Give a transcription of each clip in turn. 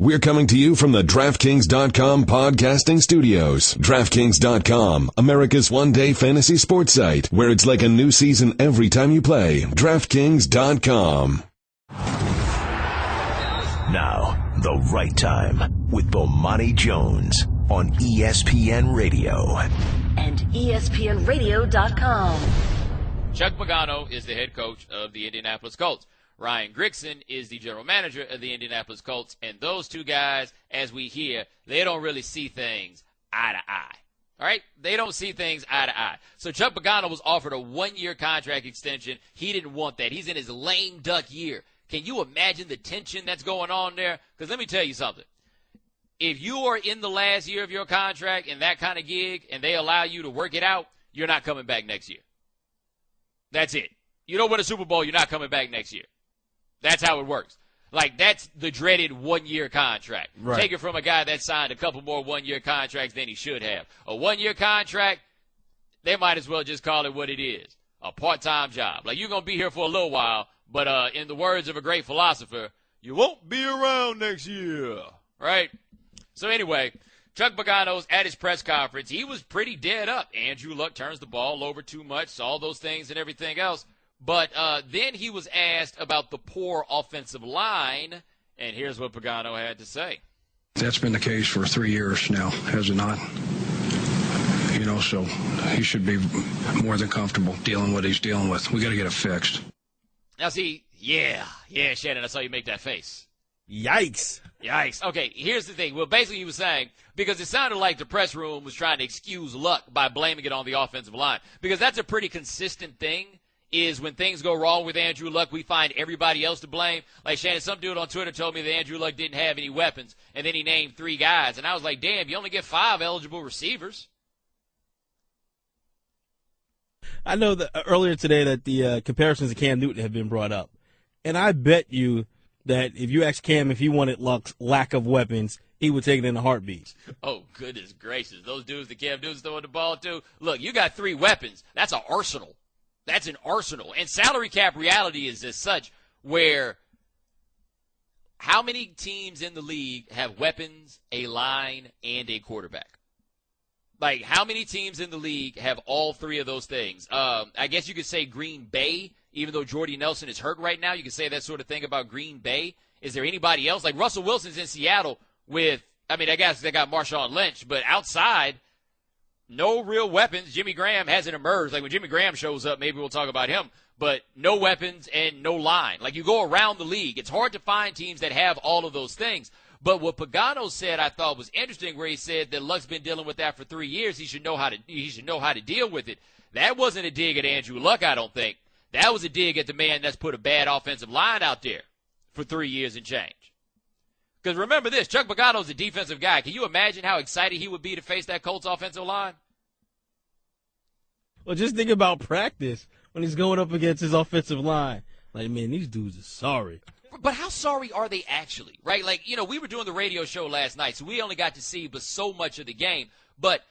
We're coming to you from the DraftKings.com podcasting studios. DraftKings.com, America's one-day fantasy sports site, where it's like a new season every time you play. DraftKings.com. Now, the right time with Bomani Jones on ESPN Radio. And ESPNRadio.com. Chuck Pagano is the head coach of the Indianapolis Colts. Ryan Grigson is the general manager of the Indianapolis Colts, and those two guys, as we hear, they don't really see things eye to eye. All right? They don't see things eye to eye. So Chuck Pagano was offered a one-year contract extension. He didn't want that. He's in his lame duck year. Can you imagine the tension that's going on there? Because let me tell you something. If you are in the last year of your contract in that kind of gig and they allow you to work it out, you're not coming back next year. That's it. You don't win a Super Bowl, you're not coming back next year. That's how it works. Like, that's the dreaded one-year contract. Right. Take it from a guy that signed a couple more one-year contracts than he should have. A one-year contract, they might as well just call it what it is, a part-time job. Like, you're going to be here for a little while, but in the words of a great philosopher, you won't be around next year, right? So anyway, Chuck Pagano's at his press conference. He was pretty dead up. Andrew Luck turns the ball over too much, all those things and everything else. But then he was asked about the poor offensive line, and here's what Pagano had to say. That's been the case for 3 years now, has it not? You know, so he should be more than comfortable dealing with what he's dealing with. We got to get it fixed. Now, see, yeah, Shannon, I saw you make that face. Yikes. Okay, here's the thing. Well, basically he was saying, because it sounded like the press room was trying to excuse Luck by blaming it on the offensive line, because that's a pretty consistent thing. Is when things go wrong with Andrew Luck, we find everybody else to blame. Like, Shannon, some dude on Twitter told me that Andrew Luck didn't have any weapons, and then he named 3 guys. And I was like, damn, you only get 5 eligible receivers. I know that earlier today that the comparisons to Cam Newton have been brought up. And I bet you that if you asked Cam if he wanted Luck's lack of weapons, he would take it in a heartbeat. Oh, goodness gracious. Those dudes that Cam Newton's throwing the ball to, look, you got 3 weapons. That's an arsenal. That's an arsenal. And salary cap reality is as such where how many teams in the league have weapons, a line, and a quarterback? Like, how many teams in the league have all 3 of those things? I guess you could say Green Bay, even though Jordy Nelson is hurt right now. You could say that sort of thing about Green Bay. Is there anybody else? Like, Russell Wilson's in Seattle with, I mean, I guess they got Marshawn Lynch, but outside – no real weapons. Jimmy Graham hasn't emerged. Like, when Jimmy Graham shows up, maybe we'll talk about him. But no weapons and no line. Like, you go around the league. It's hard to find teams that have all of those things. But what Pagano said I thought was interesting, where he said that Luck's been dealing with that for 3 years. He should know how to deal with it. That wasn't a dig at Andrew Luck, I don't think. That was a dig at the man that's put a bad offensive line out there for 3 years and change. Because remember this, Chuck Pagano's a defensive guy. Can you imagine how excited he would be to face that Colts offensive line? Well, just think about practice when he's going up against his offensive line. Like, man, these dudes are sorry. But how sorry are they actually, right? Like, you know, we were doing the radio show last night, so we only got to see but so much of the game. But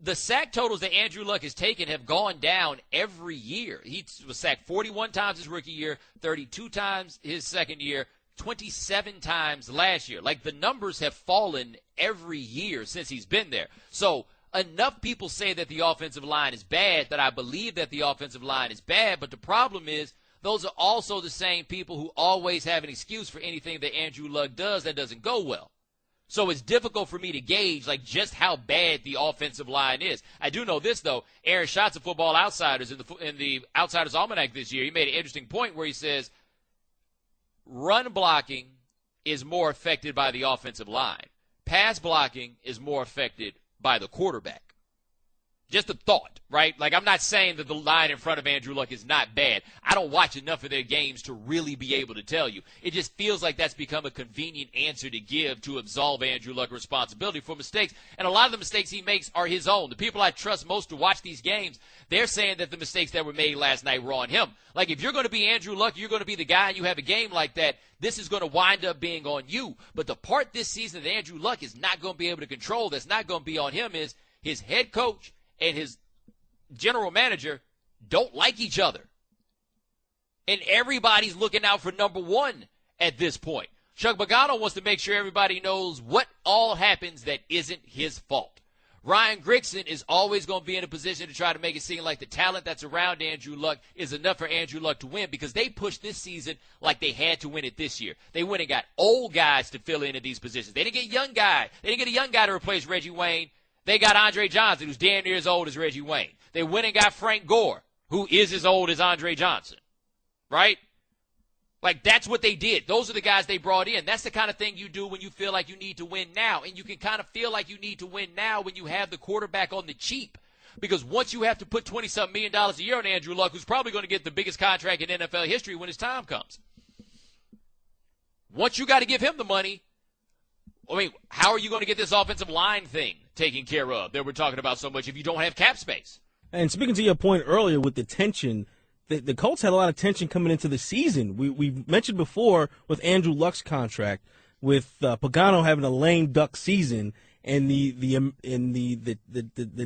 the sack totals that Andrew Luck has taken have gone down every year. He was sacked 41 times his rookie year, 32 times his second year, 27 times last year. Like, the numbers have fallen every year since he's been there. So enough people say that the offensive line is bad that I believe that the offensive line is bad, but the problem is those are also the same people who always have an excuse for anything that Andrew Luck does that doesn't go well. So it's difficult for me to gauge, like, just how bad the offensive line is. I do know this, though. Aaron Schatz of Football Outsiders in the Outsiders Almanac this year, he made an interesting point where he says run blocking is more affected by the offensive line. Pass blocking is more affected by the quarterback. Just a thought, right? Like, I'm not saying that the line in front of Andrew Luck is not bad. I don't watch enough of their games to really be able to tell you. It just feels like that's become a convenient answer to give to absolve Andrew Luck responsibility for mistakes. And a lot of the mistakes he makes are his own. The people I trust most to watch these games, they're saying that the mistakes that were made last night were on him. Like, if you're going to be Andrew Luck, you're going to be the guy and you have a game like that, this is going to wind up being on you. But the part this season that Andrew Luck is not going to be able to control, that's not going to be on him, is his head coach and his general manager don't like each other. And everybody's looking out for number one at this point. Chuck Pagano wants to make sure everybody knows what all happens that isn't his fault. Ryan Grigson is always going to be in a position to try to make it seem like the talent that's around Andrew Luck is enough for Andrew Luck to win, because they pushed this season like they had to win it this year. They went and got old guys to fill in at these positions. They didn't get a young guy. They didn't get a young guy to replace Reggie Wayne. They got Andre Johnson, who's damn near as old as Reggie Wayne. They went and got Frank Gore, who is as old as Andre Johnson, right? Like, that's what they did. Those are the guys they brought in. That's the kind of thing you do when you feel like you need to win now. And you can kind of feel like you need to win now when you have the quarterback on the cheap. Because once you have to put $20-something million a year on Andrew Luck, who's probably going to get the biggest contract in NFL history when his time comes. Once you got to give him the money, I mean, how are you going to get this offensive line thing taken care of that we're talking about so much if you don't have cap space? And speaking to your point earlier with the tension, the Colts had a lot of tension coming into the season. We mentioned before with Andrew Luck's contract, with Pagano having a lame duck season, and the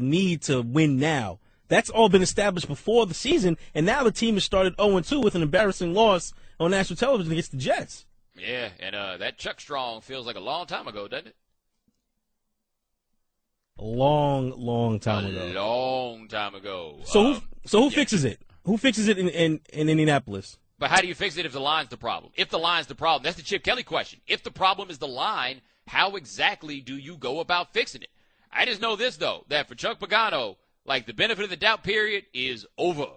need to win now. That's all been established before the season, and now the team has started 0-2 with an embarrassing loss on national television against the Jets. Yeah, and that Chuck Strong feels like a long time ago, doesn't it? A long time ago. A long time ago. So who fixes it? Who fixes it in Indianapolis? But how do you fix it if the line's the problem? If the line's the problem, that's the Chip Kelly question. If the problem is the line, how exactly do you go about fixing it? I just know this, though, that for Chuck Pagano, like, the benefit of the doubt period is over.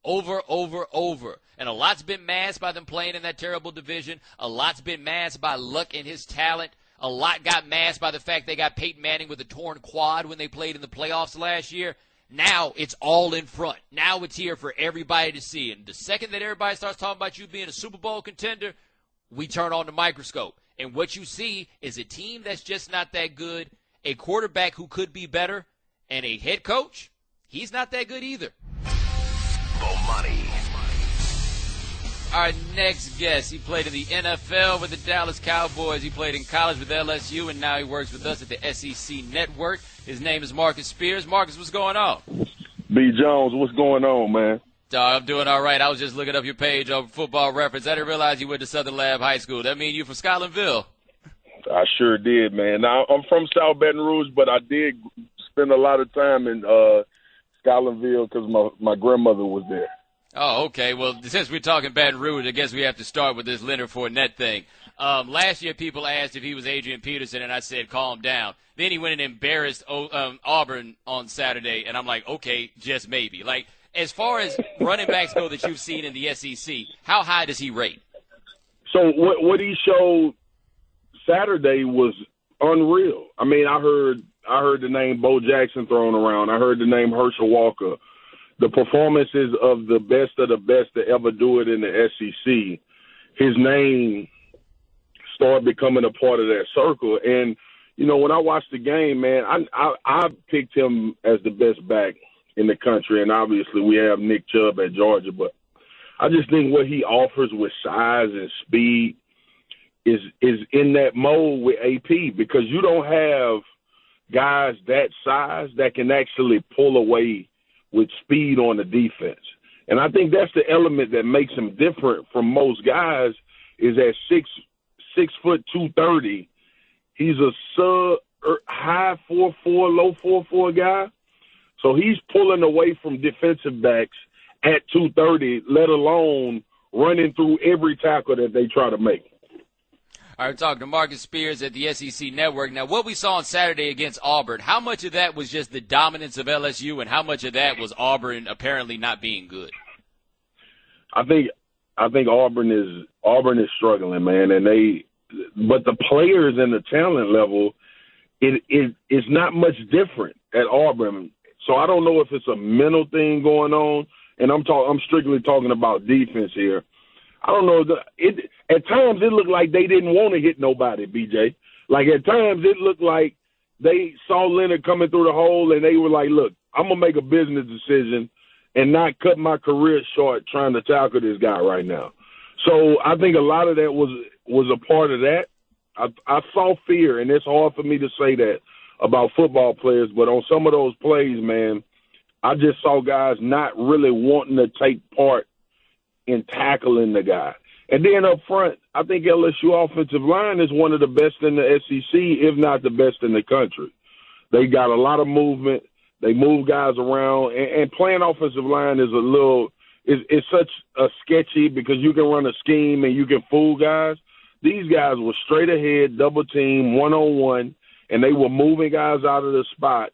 And a lot's been masked by them playing in that terrible division. A lot's been masked by Luck and his talent. A lot got masked by the fact they got Peyton Manning with a torn quad when they played in the playoffs last year. Now it's all in front. Now it's here for everybody to see. And the second that everybody starts talking about you being a Super Bowl contender, we turn on the microscope. And what you see is a team that's just not that good, a quarterback who could be better, and a head coach, he's not that good either. Bomani. Our next guest, he played in the NFL with the Dallas Cowboys. He played in college with LSU, and now he works with us at the SEC Network. His name is Marcus Spears. Marcus, what's going on? B. Jones, what's going on, man? I'm doing all right. I was just looking up your page on Football Reference. I didn't realize you went to Southern Lab High School. That mean you from Scotlandville? I sure did, man. Now, I'm from South Baton Rouge, but I did spend a lot of time in Scotlandville because my grandmother was there. Oh, okay. Well, since we're talking Baton Rouge, I guess we have to start with this Leonard Fournette thing. Last year, people asked if he was Adrian Peterson, and I said, calm down. Then he went and embarrassed Auburn on Saturday, and I'm like, okay, just maybe. Like, as far as running backs go that you've seen in the SEC, how high does he rate? So what he showed Saturday was unreal. I mean, I heard the name Bo Jackson thrown around. I heard the name Herschel Walker. The performances of the best to ever do it in the SEC, his name started becoming a part of that circle. And, you know, when I watched the game, man, I picked him as the best back in the country. And obviously we have Nick Chubb at Georgia. But I just think what he offers with size and speed is in that mold with AP, because you don't have guys that size that can actually pull away with speed on the defense. And I think that's the element that makes him different from most guys, is at 6 foot 230. He's a high 4'4", low 4'4" guy. So he's pulling away from defensive backs at 230, let alone running through every tackle that they try to make. All right, we're talking to Marcus Spears at the SEC Network. Now, what we saw on Saturday against Auburn, how much of that was just the dominance of LSU, and how much of that was Auburn apparently not being good? I think Auburn is struggling, man, but the players and the talent level, it's not much different at Auburn. So I don't know if it's a mental thing going on, and I'm strictly talking about defense here. I don't know. At times it looked like they didn't want to hit nobody, BJ. Like, at times it looked like they saw Leonard coming through the hole and they were like, look, I'm going to make a business decision and not cut my career short trying to tackle this guy right now. So I think a lot of that was a part of that. I saw fear, and it's hard for me to say that about football players, but on some of those plays, man, I just saw guys not really wanting to take part in tackling the guy. And then up front, I think LSU offensive line is one of the best in the SEC, if not the best in the country. They got a lot of movement. They move guys around. And playing offensive line is it's such a sketchy because you can run a scheme and you can fool guys. These guys were straight ahead, double team, one-on-one, and they were moving guys out of the spot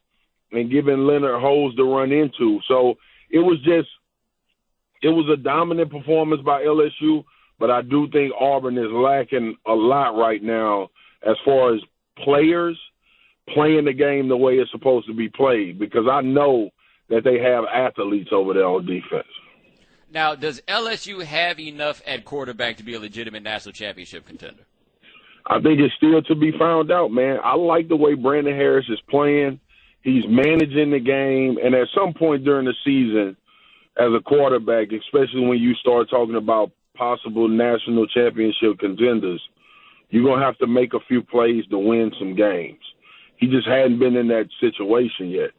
and giving Leonard holes to run into. So it was a dominant performance by LSU, but I do think Auburn is lacking a lot right now as far as players playing the game the way it's supposed to be played, because I know that they have athletes over there on defense. Now, does LSU have enough at quarterback to be a legitimate national championship contender? I think it's still to be found out, man. I like the way Brandon Harris is playing. He's managing the game, and at some point during the season, as a quarterback, especially when you start talking about possible national championship contenders, you're going to have to make a few plays to win some games. He just hadn't been in that situation yet.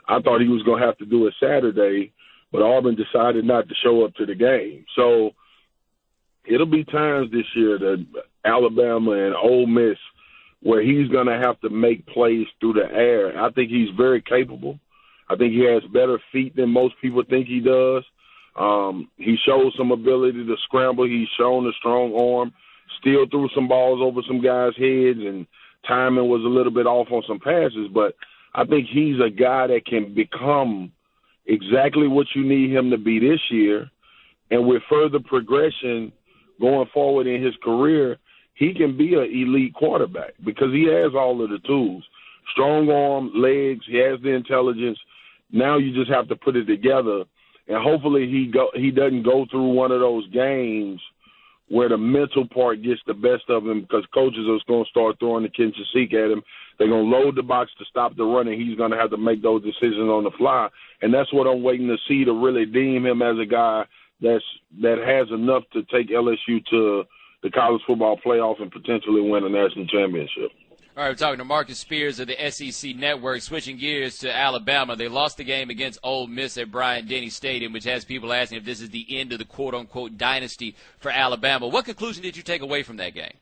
I thought he was going to have to do it Saturday, but Auburn decided not to show up to the game. So it'll be times this year that Alabama and Ole Miss where he's going to have to make plays through the air. I think he's very capable. I think he has better feet than most people think he does. He shows some ability to scramble. He's shown a strong arm, still threw some balls over some guys' heads, and timing was a little bit off on some passes. But I think he's a guy that can become exactly what you need him to be this year. And with further progression going forward in his career, he can be an elite quarterback because he has all of the tools. Strong arm, legs, he has the intelligence. Now you just have to put it together. And hopefully he doesn't go through one of those games where the mental part gets the best of him, because coaches are going to start throwing the kitchen sink at him. They're going to load the box to stop the run, and he's going to have to make those decisions on the fly. And that's what I'm waiting to see, to really deem him as a guy that has enough to take LSU to the college football playoff and potentially win a national championship. All right, we're talking to Marcus Spears of the SEC Network. Switching gears to Alabama, they lost the game against Ole Miss at Bryant-Denny Stadium, which has people asking if this is the end of the quote-unquote dynasty for Alabama. What conclusion did you take away from that game?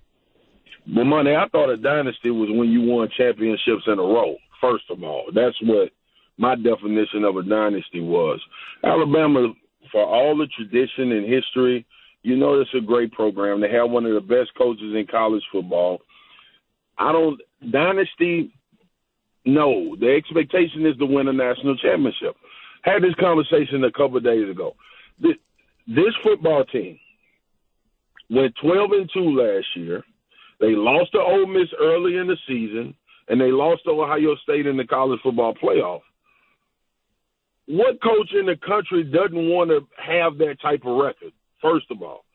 Well, Money, I thought a dynasty was when you won championships in a row, first of all. That's what my definition of a dynasty was. Alabama, for all the tradition and history, you know it's a great program. They have one of the best coaches in college football. Dynasty, no. The expectation is to win a national championship. Had this conversation a couple of days ago. This football team went 12-2 last year. They lost to Ole Miss early in the season, and they lost to Ohio State in the college football playoff. What coach in the country doesn't want to have that type of record, first of all?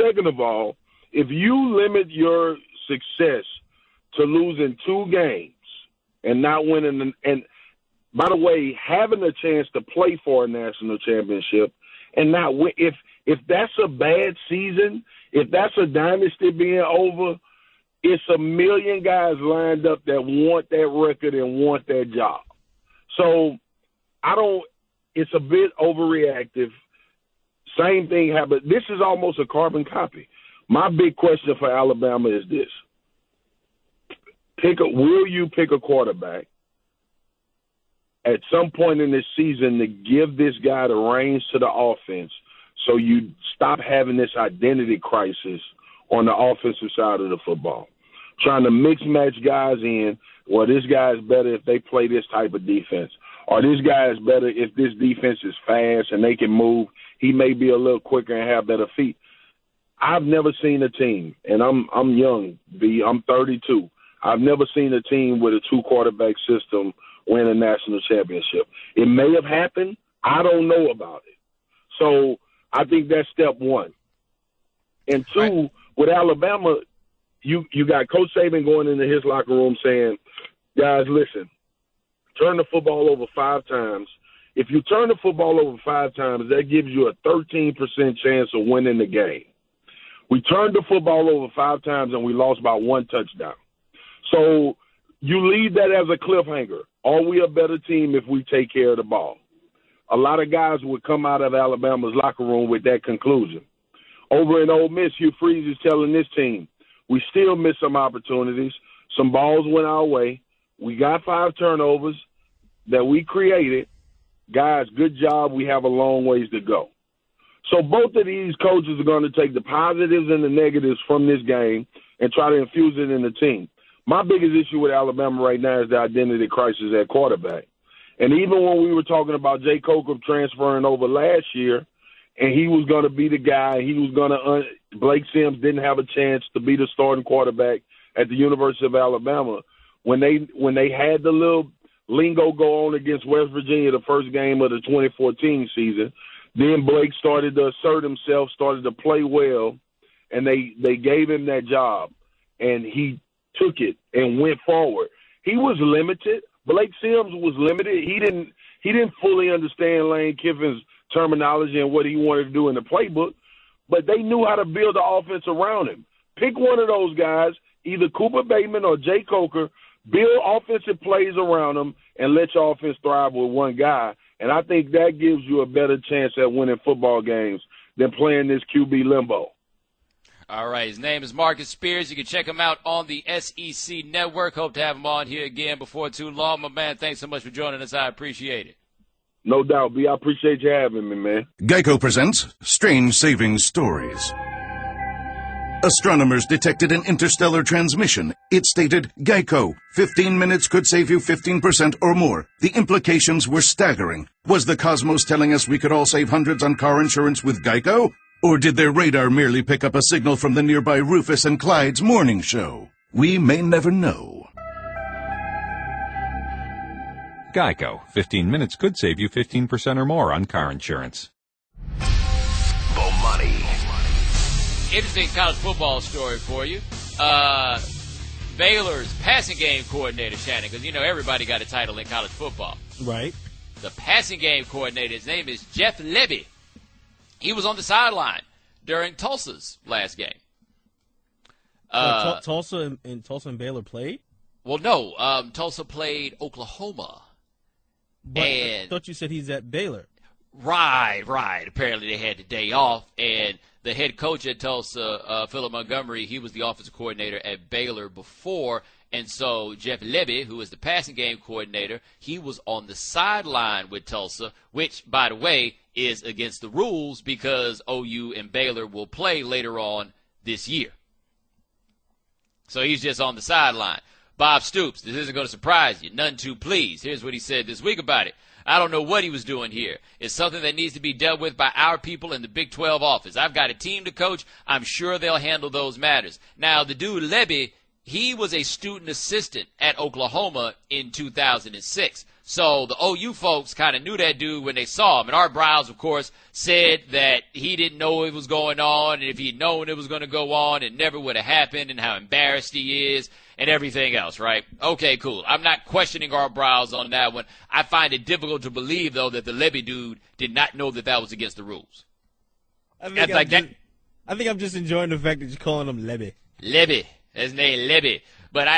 Second of all, if you limit your success to losing 2 games and not winning, and by the way, having a chance to play for a national championship and not win, if that's a bad season, if that's a dynasty being over, it's a million guys lined up that want that record and want that job. So it's a bit overreactive. Same thing happened. This is almost a carbon copy. My big question for Alabama is this. Will you pick a quarterback at some point in this season to give this guy the reins to the offense so you stop having this identity crisis on the offensive side of the football? Trying to mix-match guys in, well, this guy is better if they play this type of defense, or this guy is better if this defense is fast and they can move. He may be a little quicker and have better feet. I've never seen a team, and I'm young, B. I'm 32. I've never seen a team with a 2-quarterback system win a national championship. It may have happened. I don't know about it. So I think that's step one. And 2, with Alabama, you got Coach Saban going into his locker room saying, guys, listen, turn the football over 5 times. If you turn the football over 5 times, that gives you a 13% chance of winning the game. We turned the football over 5 times, and we lost by 1 touchdown. So you leave that as a cliffhanger. Are we a better team if we take care of the ball? A lot of guys would come out of Alabama's locker room with that conclusion. Over in Ole Miss, Hugh Freeze is telling this team, we still missed some opportunities. Some balls went our way. We got 5 turnovers that we created. Guys, good job. We have a long ways to go. So both of these coaches are going to take the positives and the negatives from this game and try to infuse it in the team. My biggest issue with Alabama right now is the identity crisis at quarterback. And even when we were talking about Jay Coker transferring over last year, and he was going to be the guy, he was going to Blake Sims didn't have a chance to be the starting quarterback at the University of Alabama. When they had the little lingo go on against West Virginia the first game of the 2014 season, then Blake started to assert himself, started to play well, and they gave him that job, and he took it and went forward. He was limited. Blake Sims was limited. He didn't fully understand Lane Kiffin's terminology and what he wanted to do in the playbook, but they knew how to build the offense around him. Pick one of those guys, either Cooper Bateman or Jay Coker, build offensive plays around them, and let your offense thrive with one guy. And I think that gives you a better chance at winning football games than playing this QB limbo. All right, his name is Marcus Spears. You can check him out on the SEC Network. Hope to have him on here again before too long. My man, thanks so much for joining us. I appreciate it. No doubt, B. I appreciate you having me, man. Geico presents Strange Savings Stories. Astronomers detected an interstellar transmission. It stated, Geico, 15 minutes could save you 15% or more. The implications were staggering. Was the cosmos telling us we could all save hundreds on car insurance with Geico? Or did their radar merely pick up a signal from the nearby Rufus and Clyde's morning show? We may never know. Geico. 15 minutes could save you 15% or more on car insurance. Bomani. Interesting college football story for you. Baylor's passing game coordinator, Shannon, because, everybody got a title in college football. Right. The passing game coordinator, his name is Jeff Lebby. He was on the sideline during Tulsa's last game. Tulsa and Baylor played? Well, no. Tulsa played Oklahoma. But I thought you said he's at Baylor. Right. Apparently they had the day off, and the head coach at Tulsa, Philip Montgomery, he was the offensive coordinator at Baylor before, and so Jeff Lebby, who is the passing game coordinator, he was on the sideline with Tulsa, which, by the way, is against the rules because OU and Baylor will play later on this year. So he's just on the sideline. Bob Stoops, this isn't going to surprise you. None too pleased. Here's what he said this week about it. I don't know what he was doing here. It's something that needs to be dealt with by our people in the Big 12 office. I've got a team to coach. I'm sure they'll handle those matters. Now, the dude Lebby, he was a student assistant at Oklahoma in 2006. So the OU folks kind of knew that dude when they saw him. And Art Briles, of course, said that he didn't know it was going on. And if he'd known it was going to go on, it never would have happened, and how embarrassed he is and everything else, right? Okay, cool. I'm not questioning Art Briles on that one. I find it difficult to believe, though, that the Lebby dude did not know that that was against the rules. I think I'm just enjoying the fact that you're calling him Lebby. Lebby. His name Lebby. But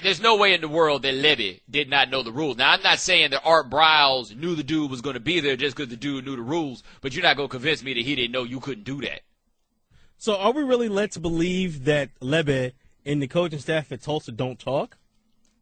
there's no way in the world that Lebby did not know the rules. Now, I'm not saying that Art Briles knew the dude was going to be there just because the dude knew the rules, but you're not going to convince me that he didn't know you couldn't do that. So are we really led to believe that Lebby and the coaching staff at Tulsa don't talk?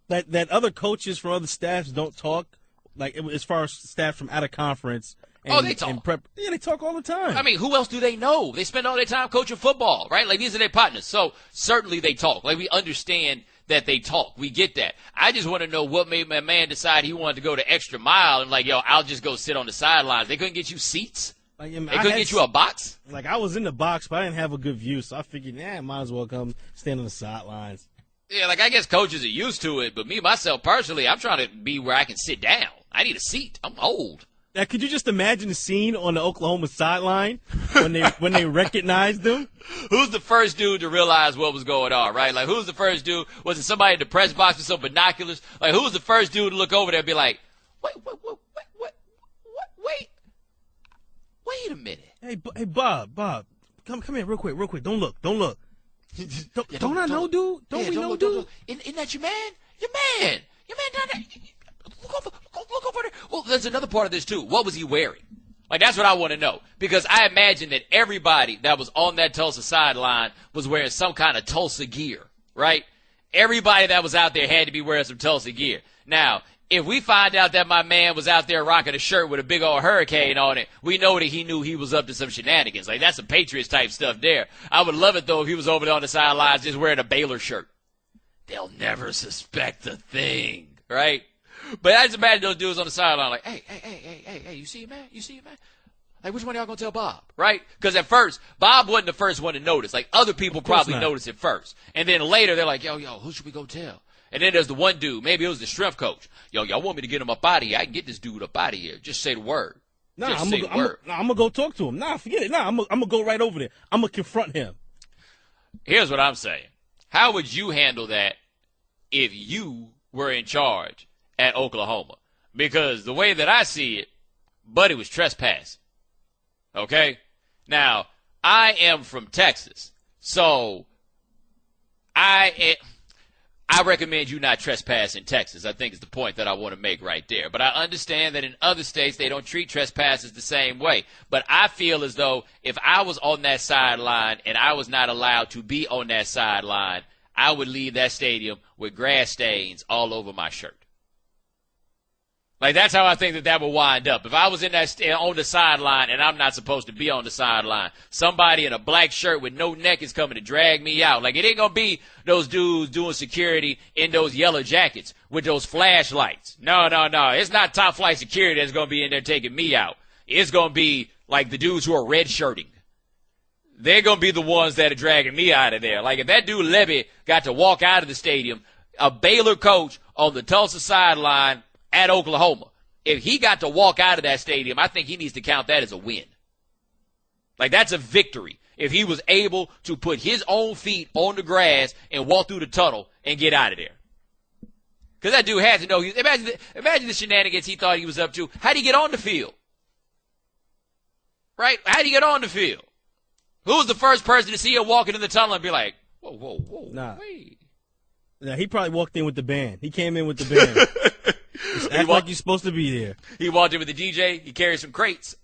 That other coaches from other staffs don't talk, like as far as staff from out of conference? They talk. Yeah, they talk all the time. I mean, who else do they know? They spend all their time coaching football, right? Like, these are their partners. So certainly they talk. Like, we understand that they talk. We get that. I just want to know what made my man decide he wanted to go the extra mile and I'll just go sit on the sidelines. They couldn't get you seats? They couldn't get you a box? Like, I was in the box, but I didn't have a good view, so I figured, might as well come stand on the sidelines. Yeah, I guess coaches are used to it, but me, myself, personally, I'm trying to be where I can sit down. I need a seat. I'm old. Now, could you just imagine the scene on the Oklahoma sideline when they recognized them? Who's the first dude to realize what was going on, right? Like, who's the first dude? Was it somebody in the press box with some binoculars? Like, who's the first dude to look over there and be like, wait a minute. Hey, Bob, come here real quick. Don't look. Don't I know, dude? Don't we know, dude? Isn't that your man? Your man down there. Look over there. Well, there's another part of this, too. What was he wearing? Like, that's what I want to know. Because I imagine that everybody that was on that Tulsa sideline was wearing some kind of Tulsa gear, right? Everybody that was out there had to be wearing some Tulsa gear. Now, if we find out that my man was out there rocking a shirt with a big old hurricane on it, we know that he knew he was up to some shenanigans. Like, that's some Patriots type stuff there. I would love it, though, if he was over there on the sidelines just wearing a Baylor shirt. They'll never suspect a thing, right? But I just imagine those dudes on the sideline like, hey, you see him, man? You see him, man? Like, which one of y'all going to tell Bob, right? Because at first, Bob wasn't the first one to notice. Like, other people probably noticed it first. And then later, they're like, yo, who should we go tell? And then there's the one dude, maybe it was the strength coach. Yo, y'all want me to get him up out of here? I can get this dude up out of here. Just say the word. I'm going to go talk to him. Nah, forget it. Nah, I'm going to go right over there. I'm going to confront him. Here's what I'm saying. How would you handle that if you were in charge at Oklahoma? Because the way that I see it, Buddy was trespassing. Okay? Now, I am from Texas, so I recommend you not trespass in Texas, I think is the point that I want to make right there. But I understand that in other states they don't treat trespassers the same way. But I feel as though if I was on that sideline and I was not allowed to be on that sideline, I would leave that stadium with grass stains all over my shirt. Like, that's how I think that would wind up. If I was in that on the sideline and I'm not supposed to be on the sideline, somebody in a black shirt with no neck is coming to drag me out. Like, it ain't going to be those dudes doing security in those yellow jackets with those flashlights. No. It's not top flight security that's going to be in there taking me out. It's going to be like the dudes who are red shirting. They're going to be the ones that are dragging me out of there. Like, if that dude Levy got to walk out of the stadium, a Baylor coach on the Tulsa sideline at Oklahoma, if he got to walk out of that stadium, I think he needs to count that as a win. Like, that's a victory. If he was able to put his own feet on the grass and walk through the tunnel and get out of there. Because that dude had to know. Imagine the shenanigans he thought he was up to. How'd he get on the field? Right? How'd he get on the field? Who was the first person to see him walking in the tunnel and be like, whoa, wait. Nah, he probably walked in with the band. He came in with the band. Act like you're supposed to be there. He walked in with the DJ. He carried some crates.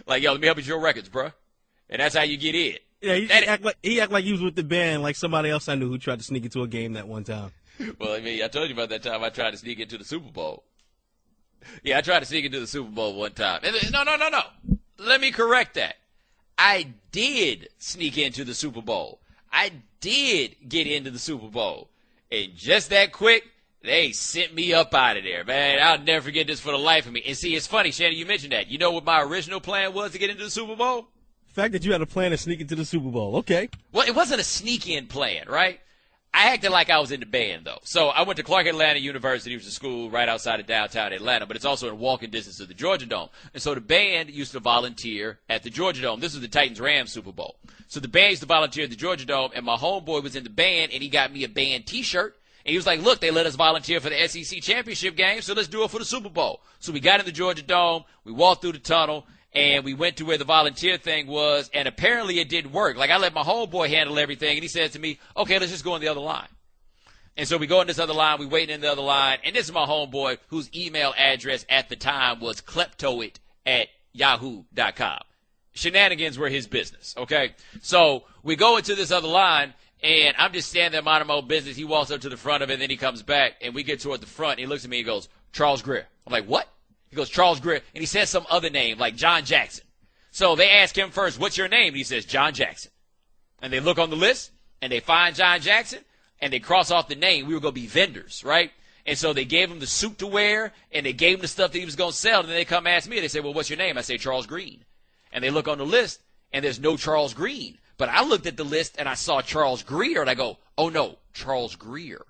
Like, yo, let me help you with your records, bro. And that's how you get in. Yeah, he act like he was with the band like somebody else I knew who tried to sneak into a game that one time. Well, I mean, I told you about that time I tried to sneak into the Super Bowl. Yeah, I tried to sneak into the Super Bowl one time. No. Let me correct that. I did sneak into the Super Bowl. I did get into the Super Bowl. And just that quick, they sent me up out of there, man. I'll never forget this for the life of me. And see, it's funny, Shannon, you mentioned that. You know what my original plan was to get into the Super Bowl? The fact that you had a plan to sneak into the Super Bowl. Okay. Well, it wasn't a sneak-in plan, right? I acted like I was in the band, though. So I went to Clark Atlanta University, which is a school right outside of downtown Atlanta, but it's also in walking distance of the Georgia Dome. And so the band used to volunteer at the Georgia Dome. This was the Titans-Rams Super Bowl. So the band used to volunteer at the Georgia Dome, and my homeboy was in the band, and he got me a band T-shirt. And he was like, look, they let us volunteer for the SEC championship game, so let's do it for the Super Bowl. So we got in the Georgia Dome, we walked through the tunnel, and we went to where the volunteer thing was, and apparently it didn't work. Like, I let my homeboy handle everything, and he says to me, okay, let's just go in the other line. And so we go in this other line, we wait in the other line, and this is my homeboy whose email address at the time was kleptoit@yahoo.com. Shenanigans were his business, okay? So we go into this other line, and I'm just standing there minding my own business. He walks up to the front of it, and then he comes back, and we get toward the front, and he looks at me and goes, Charles Greer. I'm like, what? He goes, Charles Greer, and he says some other name, like John Jackson. So they ask him first, what's your name? And he says, John Jackson. And they look on the list, and they find John Jackson, and they cross off the name. We were going to be vendors, right? And so they gave him the suit to wear, and they gave him the stuff that he was going to sell, and then they come ask me, and they say, well, what's your name? I say, Charles Green. And they look on the list, and there's no Charles Green. But I looked at the list, and I saw Charles Greer, and I go, oh, no, Charles Greer.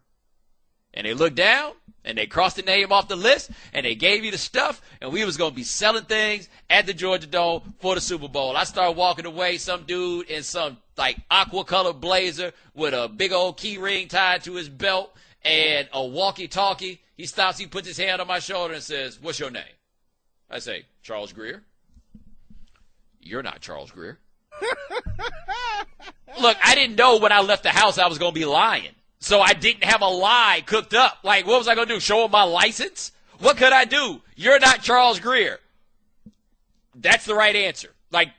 And they looked down, and they crossed the name off the list, and they gave me the stuff, and we was going to be selling things at the Georgia Dome for the Super Bowl. I started walking away, some dude in some, like, aqua-colored blazer with a big old key ring tied to his belt and a walkie-talkie. He stops, he puts his hand on my shoulder and says, what's your name? I say, Charles Greer. You're not Charles Greer. Look, I didn't know when I left the house I was going to be lying. So I didn't have a lie cooked up. Like, what was I going to do? Show him my license? What could I do? You're not Charles Greer. That's the right answer. Like,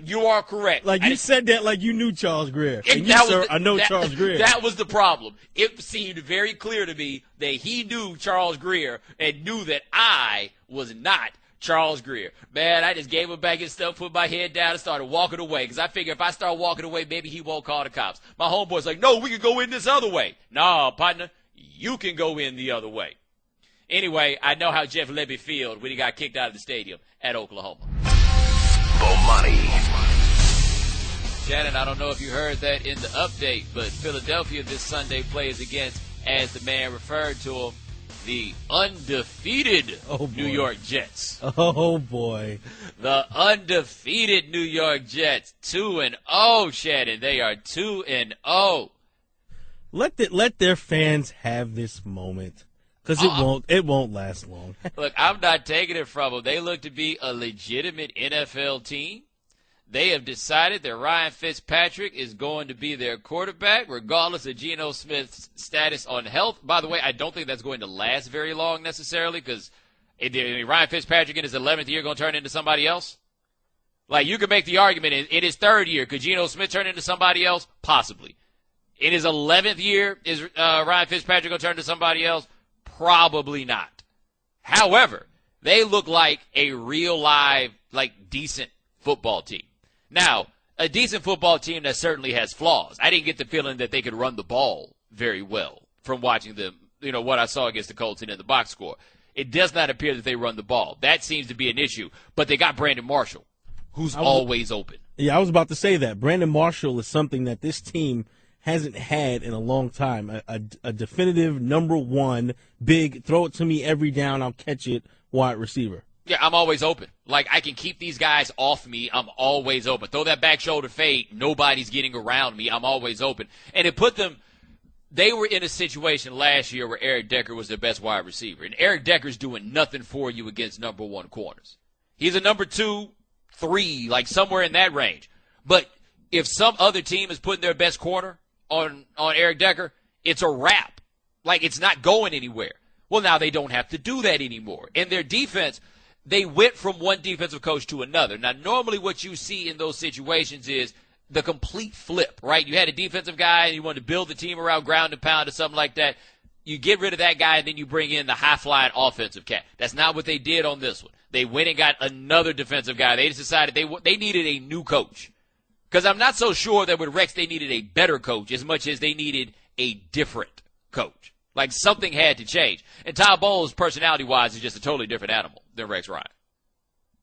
you are correct. Like, you said that like you knew Charles Greer. I know Charles Greer. That was the problem. It seemed very clear to me that he knew Charles Greer and knew that I was not Charles Greer. Man, I just gave him back his stuff, put my head down, and started walking away. Because I figure if I start walking away, maybe he won't call the cops. My homeboy's like, no, we can go in this other way. Nah, partner, you can go in the other way. Anyway, I know how Jeff Lebby felt when he got kicked out of the stadium at Oklahoma. Bomani. Shannon, I don't know if you heard that in the update, but Philadelphia this Sunday plays against, as the man referred to them, the undefeated New York Jets. Oh, boy. The undefeated New York Jets. 2-0, Shannon. They are 2-0. Let their fans have this moment. Because it won't last long. Look, I'm not taking it from them. They look to be a legitimate NFL team. They have decided that Ryan Fitzpatrick is going to be their quarterback, regardless of Geno Smith's status on health. By the way, I don't think that's going to last very long necessarily, because Ryan Fitzpatrick in his 11th year going to turn into somebody else. Like, you could make the argument in his 3rd year, could Geno Smith turn into somebody else? Possibly. In his 11th year, is Ryan Fitzpatrick going to turn into somebody else? Probably not. However, they look like a real live, like, decent football team. Now, a decent football team that certainly has flaws. I didn't get the feeling that they could run the ball very well from watching them, what I saw against the Colts and in the box score. It does not appear that they run the ball. That seems to be an issue. But they got Brandon Marshall, who's always open. Yeah, I was about to say that. Brandon Marshall is something that this team hasn't had in a long time. A definitive number one, big, throw it to me every down, I'll catch it, wide receiver. Yeah, I'm always open. Like, I can keep these guys off me. I'm always open. Throw that back shoulder fade. Nobody's getting around me. I'm always open. And it put them – they were in a situation last year where Eric Decker was their best wide receiver. And Eric Decker's doing nothing for you against number one corners. He's a number 2, 3, like somewhere in that range. But if some other team is putting their best corner on Eric Decker, it's a wrap. Like, it's not going anywhere. Well, now they don't have to do that anymore. And their defense – they went from one defensive coach to another. Now, normally what you see in those situations is the complete flip, right? You had a defensive guy and you wanted to build the team around ground and pound or something like that. You get rid of that guy and then you bring in the high-flying offensive cat. That's not what they did on this one. They went and got another defensive guy. They just decided they needed a new coach. Because I'm not so sure that with Rex they needed a better coach as much as they needed a different coach. Like, something had to change. And Todd Bowles, personality-wise, is just a totally different animal than Rex Ryan.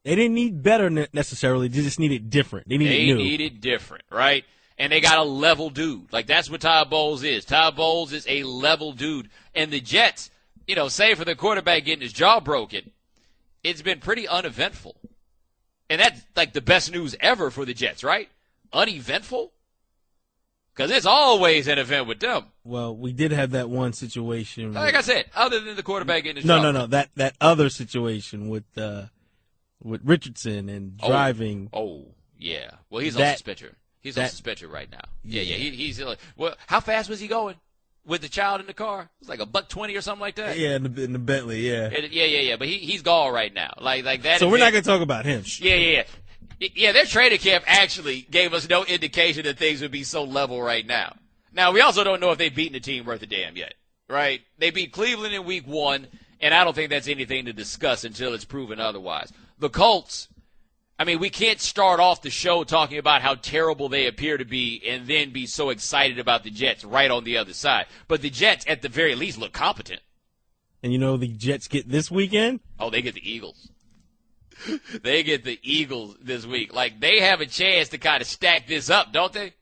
They didn't need better necessarily. They just needed different. They needed different, right? And they got a level dude. Like, that's what Todd Bowles is. Todd Bowles is a level dude. And the Jets, save for the quarterback getting his jaw broken, it's been pretty uneventful. And that's, like, the best news ever for the Jets, right? Uneventful? Because it's always an event with them. Well, we did have that one situation. Like I said, other than the quarterback getting his jaw broken. No. That other situation with Richardson and driving. Oh, yeah. Well, he's on suspension. He's on suspension right now. Yeah. He's well. How fast was he going with the child in the car? It was like $120 or something like that. Yeah, in the Bentley. Yeah. Yeah. But he's gone right now. Like that. So we're not gonna talk about him. Yeah. Yeah, their training camp actually gave us no indication that things would be so level right now. Now, we also don't know if they've beaten a team worth a damn yet, right? They beat Cleveland in week 1, and I don't think that's anything to discuss until it's proven otherwise. The Colts, I mean, we can't start off the show talking about how terrible they appear to be and then be so excited about the Jets right on the other side. But the Jets, at the very least, look competent. And the Jets get this weekend? Oh, they get the Eagles. They get the Eagles this week. Like, they have a chance to kind of stack this up, don't they?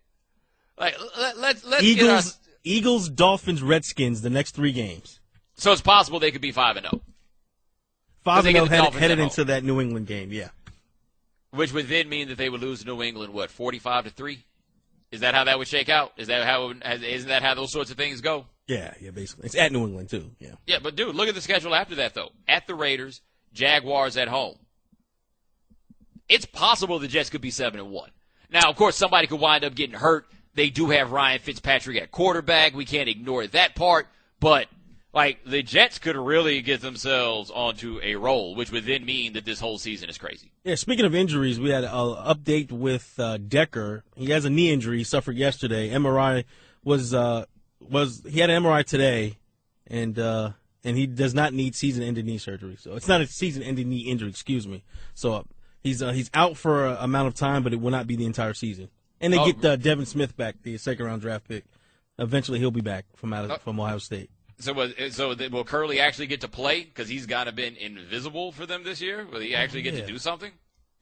Like, let's Eagles, Dolphins, Redskins, the next 3 games. So it's possible they could be 5-0. 5-0 headed into that New England game, yeah. Which would then mean that they would lose to New England, 45-3? Is that how that would shake out? Isn't that how those sorts of things go? Yeah, basically. It's at New England, too, yeah. Yeah, but, dude, look at the schedule after that, though. At the Raiders, Jaguars at home. It's possible the Jets could be 7-1. Now, of course, somebody could wind up getting hurt. They do have Ryan Fitzpatrick at quarterback. We can't ignore that part. But, Like, the Jets could really get themselves onto a roll, which would then mean that this whole season is crazy. Yeah, speaking of injuries, we had an update with Decker. He has a knee injury he suffered yesterday. MRI he had an MRI today, and he does not need season-ending knee surgery. So it's not a season-ending knee injury, excuse me. So he's out for an amount of time, but it will not be the entire season. And they get Devin Smith back, the second-round draft pick. Eventually, he'll be back from Ohio State. So will Curley actually get to play because he's kind of been invisible for them this year? Will he actually get to do something?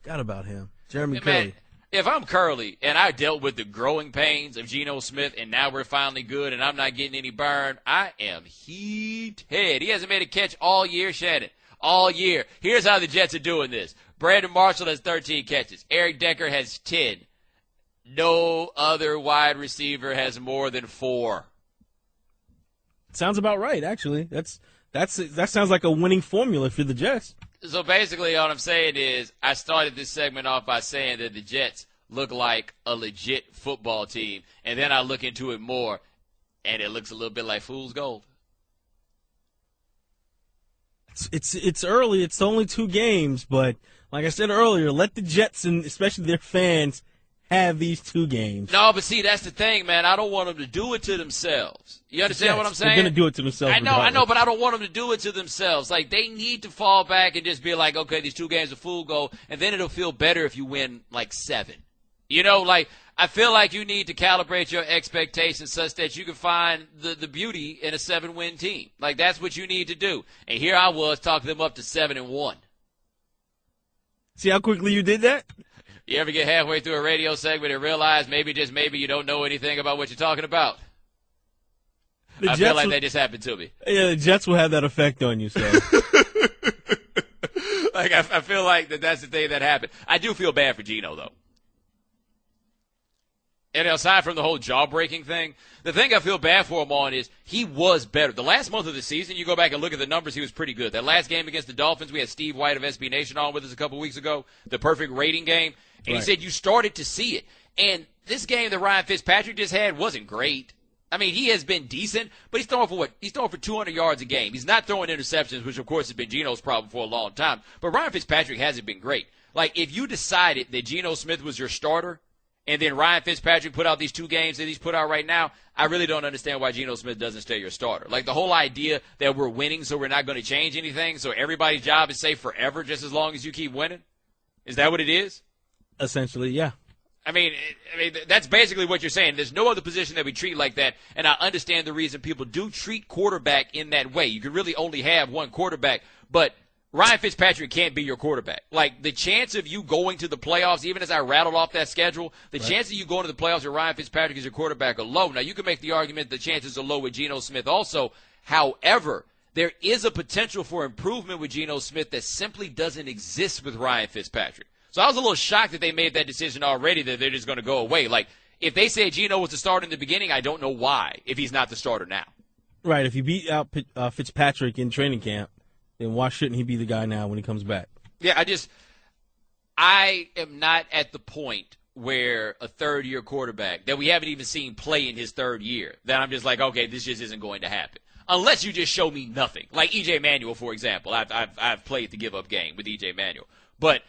Forgot about him. Jeremy Man, Curley. if I'm Curley and I dealt with the growing pains of Geno Smith and now we're finally good and I'm not getting any burn, I am heated. He hasn't made a catch all year, Shannon. All year. Here's how the Jets are doing this. Brandon Marshall has 13 catches. Eric Decker has 10. No other wide receiver has more than 4. Sounds about right, actually. That sounds like a winning formula for the Jets. So basically all I'm saying is I started this segment off by saying that the Jets look like a legit football team, and then I look into it more, and it looks a little bit like fool's gold. It's early. It's only 2 games, but like I said earlier, let the Jets and especially their fans have these 2 games. No, but see, that's the thing, man. I don't want them to do it to themselves. You understand what I'm saying? They're going to do it to themselves. I know, but I don't want them to do it to themselves. Like, they need to fall back and just be like, okay, these 2 games are full goal, and then it'll feel better if you win, like, 7. You know, like, I feel like you need to calibrate your expectations such that you can find the beauty in a 7-win team. Like, that's what you need to do. And here I was talking them up to 7-1. See how quickly you did that? You ever get halfway through a radio segment and realize maybe, just maybe, you don't know anything about what you're talking about? I feel like that just happened to me. Yeah, the Jets will have that effect on you, so. Like, I feel like that's the thing that happened. I do feel bad for Geno, though. And aside from the whole jaw-breaking thing, the thing I feel bad for him on is he was better. The last month of the season, you go back and look at the numbers, he was pretty good. That last game against the Dolphins, we had Steve White of SB Nation on with us a couple weeks ago, the perfect rating game. And He said you started to see it. And this game that Ryan Fitzpatrick just had wasn't great. I mean, he has been decent, but he's throwing for what? He's throwing for 200 yards a game. He's not throwing interceptions, which, of course, has been Geno's problem for a long time. But Ryan Fitzpatrick hasn't been great. Like, if you decided that Geno Smith was your starter, and then Ryan Fitzpatrick put out these 2 games that he's put out right now, I really don't understand why Geno Smith doesn't stay your starter. Like, the whole idea that we're winning so we're not going to change anything, so everybody's job is safe forever just as long as you keep winning? Is that what it is? Essentially, yeah. I mean, that's basically what you're saying. There's no other position that we treat like that, and I understand the reason people do treat quarterback in that way. You can really only have one quarterback, but Ryan Fitzpatrick can't be your quarterback. Like, the chance of you going to the playoffs, even as I rattled off that schedule, the chance of you going to the playoffs with Ryan Fitzpatrick as your quarterback are low. Now, you can make the argument the chances are low with Geno Smith also. However, there is a potential for improvement with Geno Smith that simply doesn't exist with Ryan Fitzpatrick. So I was a little shocked that they made that decision already, that they're just going to go away. Like, if they say Geno was the starter in the beginning, I don't know why, if he's not the starter now. Right, if you beat out Fitzpatrick in training camp, then why shouldn't he be the guy now when he comes back? Yeah, I am not at the point where a third-year quarterback that we haven't even seen play in his 3rd year, that I'm just like, okay, this just isn't going to happen. Unless you just show me nothing. Like E.J. Manuel, for example. I've played the give-up game with E.J. Manuel. But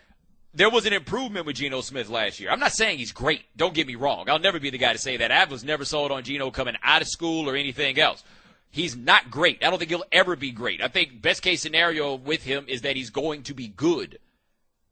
there was an improvement with Geno Smith last year. I'm not saying he's great. Don't get me wrong. I'll never be the guy to say that. I was never sold on Geno coming out of school or anything else. He's not great. I don't think he'll ever be great. I think best-case scenario with him is that he's going to be good.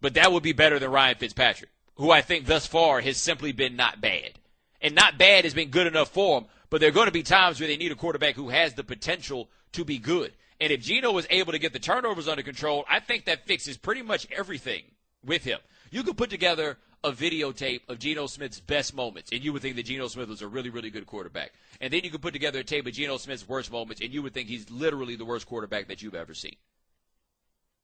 But that would be better than Ryan Fitzpatrick, who I think thus far has simply been not bad. And not bad has been good enough for him, but there are going to be times where they need a quarterback who has the potential to be good. And if Geno is able to get the turnovers under control, I think that fixes pretty much everything with him. You could put together a videotape of Geno Smith's best moments, and you would think that Geno Smith was a really, really good quarterback. And then you could put together a tape of Geno Smith's worst moments, and you would think he's literally the worst quarterback that you've ever seen.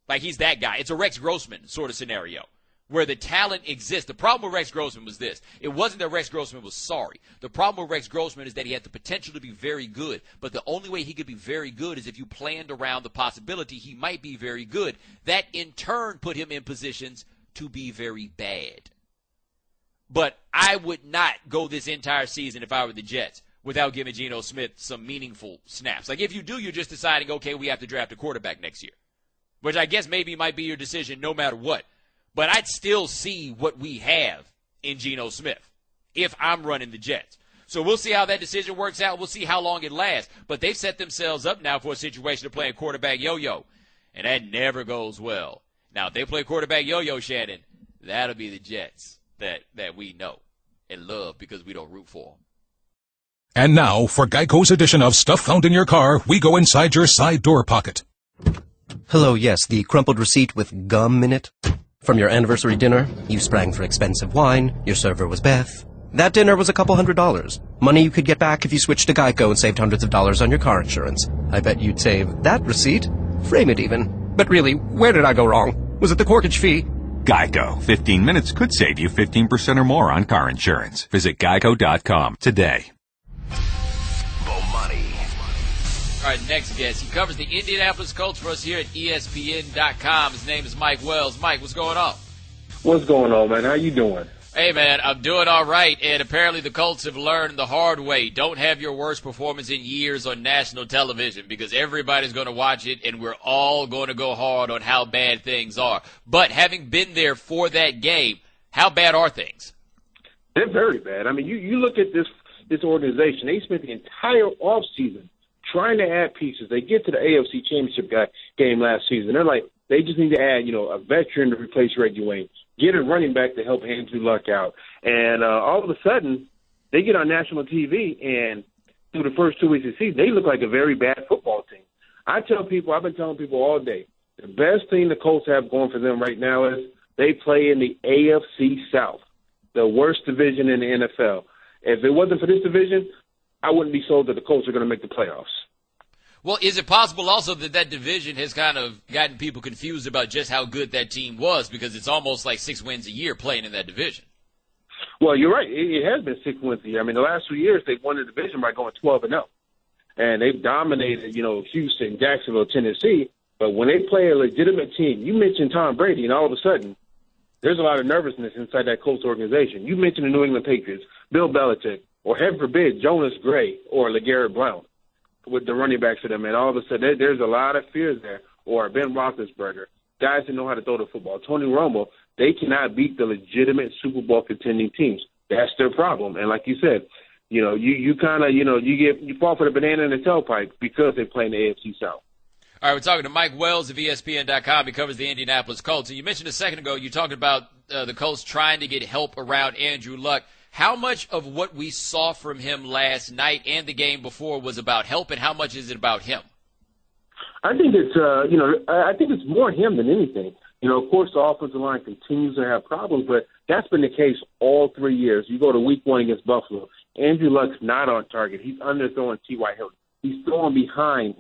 Like, he's that guy. It's a Rex Grossman sort of scenario where the talent exists. The problem with Rex Grossman was this. It wasn't that Rex Grossman was sorry. The problem with Rex Grossman is that he had the potential to be very good, but the only way he could be very good is if you planned around the possibility he might be very good. That, in turn, put him in positions to be very bad. But I would not go this entire season if I were the Jets without giving Geno Smith some meaningful snaps. Like, if you do, you're just deciding, okay, we have to draft a quarterback next year, which I guess maybe might be your decision no matter what. But I'd still see what we have in Geno Smith if I'm running the Jets. So we'll see how that decision works out. We'll see how long it lasts. But they've set themselves up now for a situation of playing quarterback yo-yo, and that never goes well. Now, if they play quarterback yo-yo, Shannon, that'll be the Jets that we know and love because we don't root for them. And now, for Geico's edition of Stuff Found in Your Car, we go inside your side door pocket. Hello, yes, the crumpled receipt with gum in it. From your anniversary dinner, you sprang for expensive wine, your server was Beth. That dinner was a couple $100. Money you could get back if you switched to Geico and saved hundreds of dollars on your car insurance. I bet you'd save that receipt. Frame it even. But really, where did I go wrong? Was it the corkage fee? Geico. 15 minutes could save you 15% or more on car insurance. Visit geico.com today. Bomani. All right, next guest. He covers the Indianapolis Colts for us here at ESPN.com. His name is Mike Wells. Mike, what's going on? What's going on, man? How you doing? Hey, man, I'm doing all right, and apparently the Colts have learned the hard way. Don't have your worst performance in years on national television because everybody's going to watch it, and we're all going to go hard on how bad things are. But having been there for that game, how bad are things? They're very bad. I mean, you look at this organization. They spent the entire offseason trying to add pieces. They get to the AFC Championship game last season. They're like, they just need to add, a veteran to replace Reggie Wayne. Get a running back to help Andrew Luck out. And all of a sudden, they get on national TV, and through the first 2 weeks of the season, they look like a very bad football team. I've been telling people all day, the best thing the Colts have going for them right now is they play in the AFC South, the worst division in the NFL. If it wasn't for this division, I wouldn't be sold that the Colts are going to make the playoffs. Well, is it possible also that division has kind of gotten people confused about just how good that team was because it's almost like 6 wins a year playing in that division? Well, you're right. It has been 6 wins a year. I mean, the last 2 years they've won the division by going 12-0. And they've dominated, Houston, Jacksonville, Tennessee. But when they play a legitimate team, you mentioned Tom Brady, and all of a sudden there's a lot of nervousness inside that Colts organization. You mentioned the New England Patriots, Bill Belichick, or heaven forbid, Jonas Gray or LeGarrette Blount with the running backs for them, and all of a sudden there's a lot of fears there. Or Ben Roethlisberger, guys that know how to throw the football. Tony Romo, they cannot beat the legitimate Super Bowl contending teams. That's their problem. And like you said, you fall for the banana in the tailpipe because they play in the AFC South. All right, we're talking to Mike Wells of ESPN.com. He covers the Indianapolis Colts. And you mentioned a second ago, you talked about the Colts trying to get help around Andrew Luck. How much of what we saw from him last night and the game before was about help, and how much is it about him? I think it's more him than anything. Of course, the offensive line continues to have problems, but that's been the case all 3 years. You go to week 1 against Buffalo, Andrew Luck's not on target. He's underthrowing T.Y. Hilton. He's throwing behind,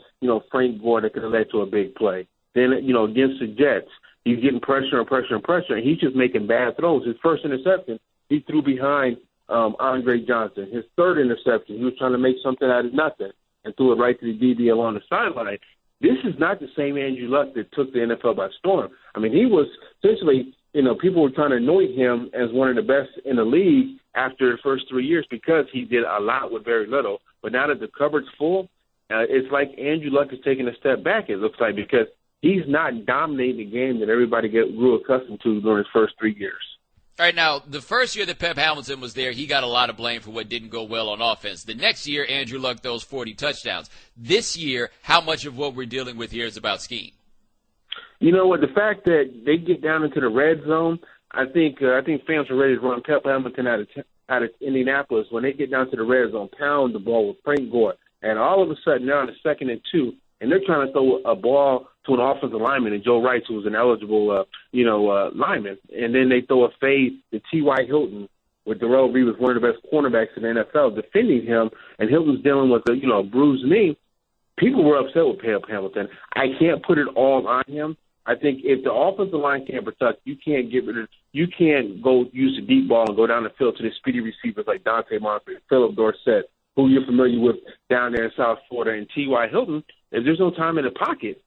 Frank Gore that could have led to a big play. Then, against the Jets, he's getting pressure and pressure and pressure, and he's just making bad throws. His first interception, he threw behind Andre Johnson. His third interception, he was trying to make something out of nothing and threw it right to the DB along the sideline. This is not the same Andrew Luck that took the NFL by storm. I mean, he was essentially, people were trying to anoint him as one of the best in the league after the first 3 years because he did a lot with very little. But now that the cupboard's full, it's like Andrew Luck is taking a step back, it looks like, because he's not dominating the game that everybody grew accustomed to during his first 3 years. All right, now, the first year that Pep Hamilton was there, he got a lot of blame for what didn't go well on offense. The next year, Andrew Luck throws 40 touchdowns. This year, how much of what we're dealing with here is about scheme? You know what? The fact that they get down into the red zone, I think fans are ready to run Pep Hamilton out of Indianapolis when they get down to the red zone, pound the ball with Frank Gore. And all of a sudden, they're on the 2nd and 2, and they're trying to throw a ball to an offensive lineman, and Joe Rice, who was an eligible, lineman. And then they throw a fade to T.Y. Hilton, with Darrelle Revis, one of the best cornerbacks in the NFL, defending him, and Hilton's dealing with a bruised knee. People were upset with Pep Hamilton. I can't put it all on him. I think if the offensive line can't protect, you can't go use the deep ball and go down the field to the speedy receivers like Dante Montford, Philip Dorsett, who you're familiar with down there in South Florida, and T.Y. Hilton. If there's no time in the pocket,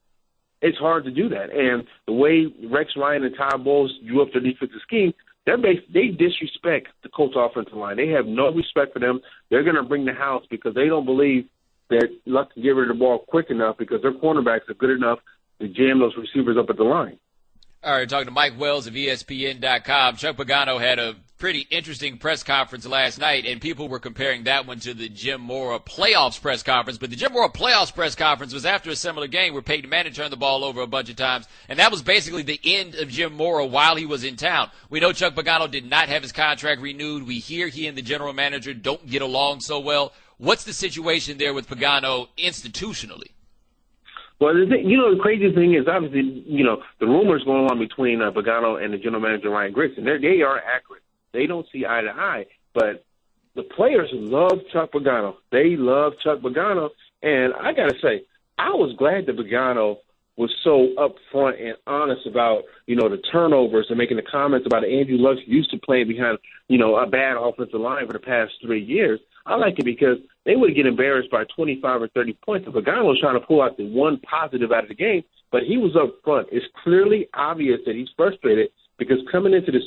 it's hard to do that. And the way Rex Ryan and Todd Bowles drew up their defensive scheme, they disrespect the Colts offensive line. They have no respect for them. They're going to bring the house because they don't believe that Luck can get rid of the ball quick enough because their cornerbacks are good enough to jam those receivers up at the line. All right, talking to Mike Wells of ESPN.com. Chuck Pagano had a pretty interesting press conference last night, and people were comparing that one to the Jim Mora playoffs press conference. But the Jim Mora playoffs press conference was after a similar game where Peyton Manning turned the ball over a bunch of times, and that was basically the end of Jim Mora while he was in town. We know Chuck Pagano did not have his contract renewed. We hear he and the general manager don't get along so well. What's the situation there with Pagano institutionally? Well, the crazy thing is, obviously, the rumors going on between Pagano and the general manager, Ryan Grigson, they are accurate. They don't see eye to eye, but the players love Chuck Pagano. They love Chuck Pagano, and I got to say, I was glad that Pagano was so upfront and honest about, the turnovers and making the comments about Andrew Luck used to playing behind, a bad offensive line for the past 3 years. I like it because they would get embarrassed by 25 or 30 points. If Pagano was trying to pull out the one positive out of the game, but he was up front. It's clearly obvious that he's frustrated because coming into the